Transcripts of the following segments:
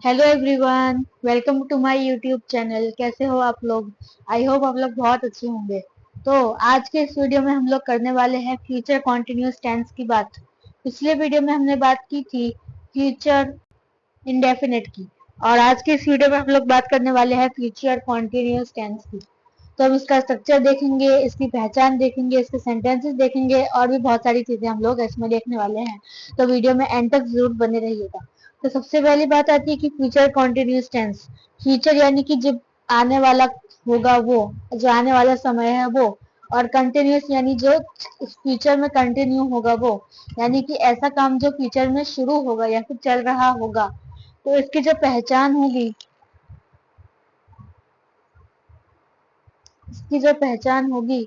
Hello everyone, welcome to my YouTube channel. कैसे हो आप लोग? आई होप आप लोग बहुत अच्छे होंगे। तो आज के इस वीडियो में हम लोग करने वाले हैं फ्यूचर कॉन्टिन्यूअस टेंस की बात। पिछले वीडियो में हमने बात की थी फ्यूचर इंडेफिनिट की, और आज के इस वीडियो में हम लोग बात करने वाले हैं फ्यूचर कॉन्टिन्यूअस टेंस की। तो हम इसका स्ट्रक्चर देखेंगे, इसकी पहचान देखेंगे, इसके सेंटेंसेस देखेंगे और भी बहुत सारी चीजें हम लोग इसमें देखने वाले हैं। तो वीडियो में एंड तक जरूर बने रहिएगा। तो सबसे पहली बात आती है कि फ्यूचर कॉन्टिन्यूअस टेंस। फ्यूचर यानी कि जब आने वाला होगा वो, जो आने वाला समय है वो, और कंटिन्यूअस यानी जो फ्यूचर में कंटिन्यू होगा वो, यानी कि ऐसा काम जो फ्यूचर में शुरू होगा या फिर चल रहा होगा। तो इसकी जो पहचान होगी, इसकी जो पहचान होगी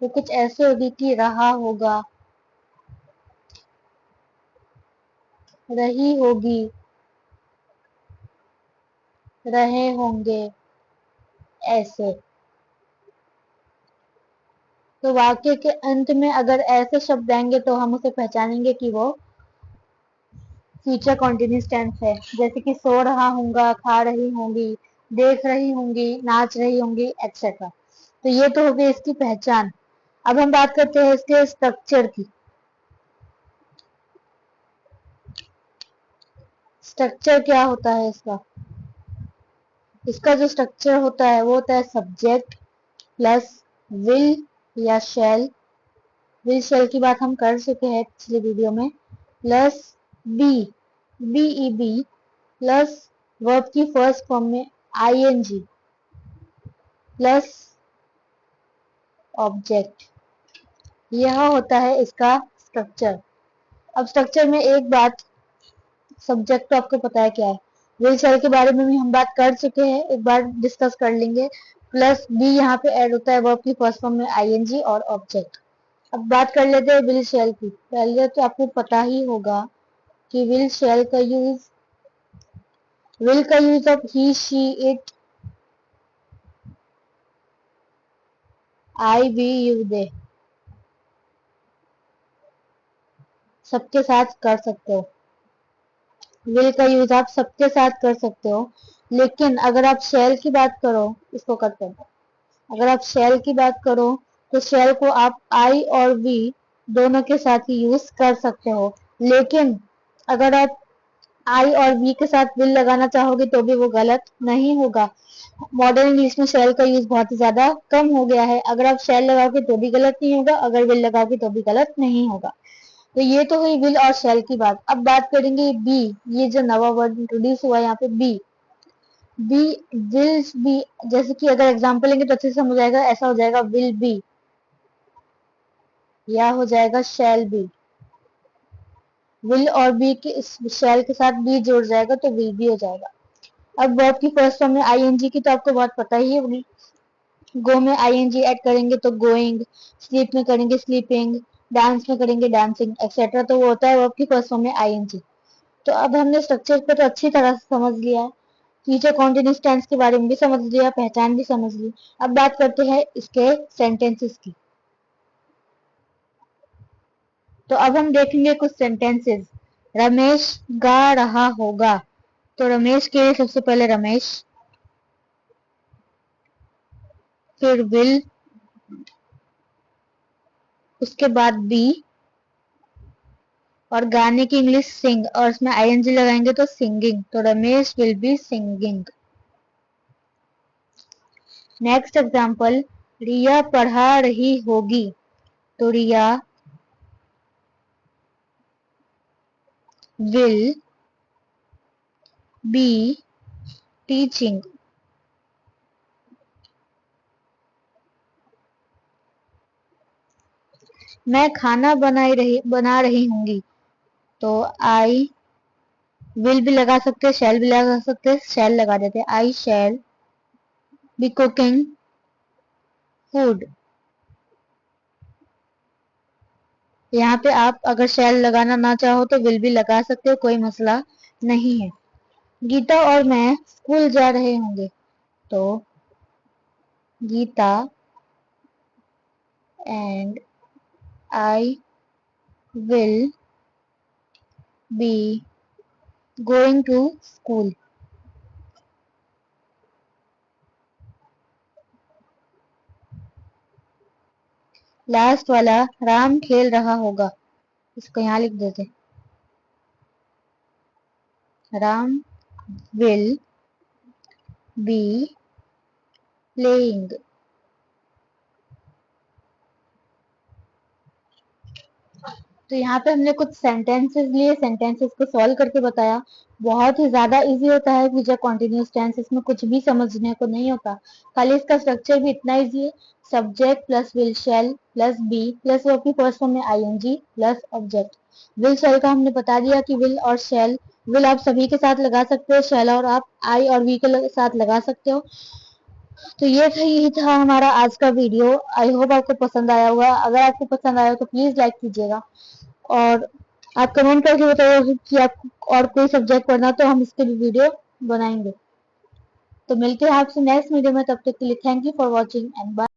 वो कुछ ऐसे होगी कि रहा होगा, रही होगी, रहे होंगे, ऐसे। तो वाक्य के अंत में अगर ऐसे शब्द आएंगे तो हम उसे पहचानेंगे कि वो फ्यूचर कॉन्टिन्यूअस टेंस है। जैसे कि सो रहा हूंगा, खा रही होंगी, देख रही होंगी, नाच रही होंगी, एक्सेट्रा। तो ये तो हो गई इसकी पहचान। अब हम बात करते हैं इसके स्ट्रक्चर की। स्ट्रक्चर क्या होता है इसका? इसका जो स्ट्रक्चर होता है वो होता है सब्जेक्ट प्लस विल या शैल। विल शैल की बात हम कर चुके हैं पिछले वीडियो में। Plus be, be plus verb की फर्स्ट फॉर्म में आईएनजी प्लस ऑब्जेक्ट। यह होता है इसका स्ट्रक्चर। अब स्ट्रक्चर में एक बात, सब्जेक्ट तो आपको पता है क्या है। विल शैल के बारे में भी हम बात कर चुके हैं, एक बार डिस्कस कर लेंगे। प्लस बी यहाँ पे ऐड होता है वर्ब की फर्स्ट फॉर्म में आईएनजी और ऑब्जेक्ट। अब बात कर लेते हैं विल शैल की। पहले तो आपको पता ही होगा कि विल शैल का यूज, विल का use of he she it I we you they सबके साथ कर सकते हो। विल का यूज आप सबके साथ कर सकते हो, लेकिन अगर आप शैल की बात करो, इसको करते हैं, अगर आप शैल की बात करो तो शैल को आप आई और वी दोनों के साथ ही यूज कर सकते हो। लेकिन अगर आप आई और वी के साथ विल लगाना चाहोगे तो भी वो गलत नहीं होगा। मॉडर्न इंग्लिश में शैल का यूज बहुत ही ज्यादा कम हो गया है। अगर आप शैल लगाओगे तो भी गलत नहीं होगा, अगर विल लगाओगे तो भी गलत नहीं होगा। तो ये तो हुई विल और शैल की बात। अब बात करेंगे बी। ये जो नवा वर्ड इंट्रोड्यूस हुआ है यहाँ पे बी, बी विल बी। जैसे कि अगर एग्जांपल लेंगे तो अच्छे से समझ आएगा। ऐसा हो जाएगा विल बी, या हो जाएगा शैल बी। विल और बी के शैल के साथ बी जोड़ जाएगा तो विल बी हो जाएगा। अब वर्ब की फर्स्ट फॉर्म में आईएनजी की तो आपको बहुत पता ही होगी। गो में आईएनजी ऐड करेंगे तो गोइंग, स्लीप में करेंगे स्लीपिंग, डांस में करेंगे डांसिंग, एक्सेट्रा। तो वो होता है वर्ब की फर्स्ट फॉर्म में आईएनजी। तो अब हमने स्ट्रक्चर को तो अच्छी तरह से समझ लिया, फ्यूचर कॉन्टिन्यूअस टेंस के बारे में भी समझ लिया, पहचान भी समझ ली। अब बात करते हैं इसके सेंटेंसेस की। तो अब हम देखेंगे कुछ सेंटेंसेस। रमेश गा रहा होगा। तो रमेश के लिए सबसे पहले रमेश, फिर विल, उसके बाद बी, और गाने की इंग्लिश सिंग, और इसमें आईएनजी लगाएंगे तो सिंगिंग। तो Ramesh will be singing. Next example, Riya पढ़ा रही होगी। तो रिया विल बी टीचिंग। मैं खाना बना रही होंगी। तो आई विल भी लगा सकते हैं, शैल भी लगा सकते हैं। शैल लगा देते हैं, आई शैल बी कुकिंग फूड। यहाँ पे आप अगर शैल लगाना ना चाहो तो विल भी लगा सकते हो, कोई मसला नहीं है। गीता और मैं स्कूल जा रहे होंगे। तो Geeta and I will be going to school. Last वाला राम खेल रहा होगा, इसको यहाँ लिख देते। Ram will be playing. तो यहाँ पे हमने कुछ सेंटेंसेस लिए, सेंटेंसेस को सॉल्व करके बताया। बहुत ही ज्यादा इजी होता है फ्यूचर कॉन्टिन्यूस टेंस, इसमें कुछ भी समझने को नहीं होता, खाली इसका स्ट्रक्चर भी इतना इजी है। Subject plus will shall plus be plus verb की फर्स्ट फॉर्म में ING plus object. Will shall का हमने बता दिया कि विल और शैल, विल आप सभी के साथ लगा सकते हो, शैल और आप आई और वी के साथ लगा सकते हो। तो यही था हमारा आज का वीडियो। आई होप आपको पसंद आया होगा। अगर आपको पसंद आया तो प्लीज लाइक कीजिएगा, और आप कमेंट करके बताइए कि आपको और कोई सब्जेक्ट पढ़ना तो हम इसके लिए वीडियो बनाएंगे। तो मिलते हैं आपसे नेक्स्ट वीडियो में, तब तक के लिए thank you for watching and bye.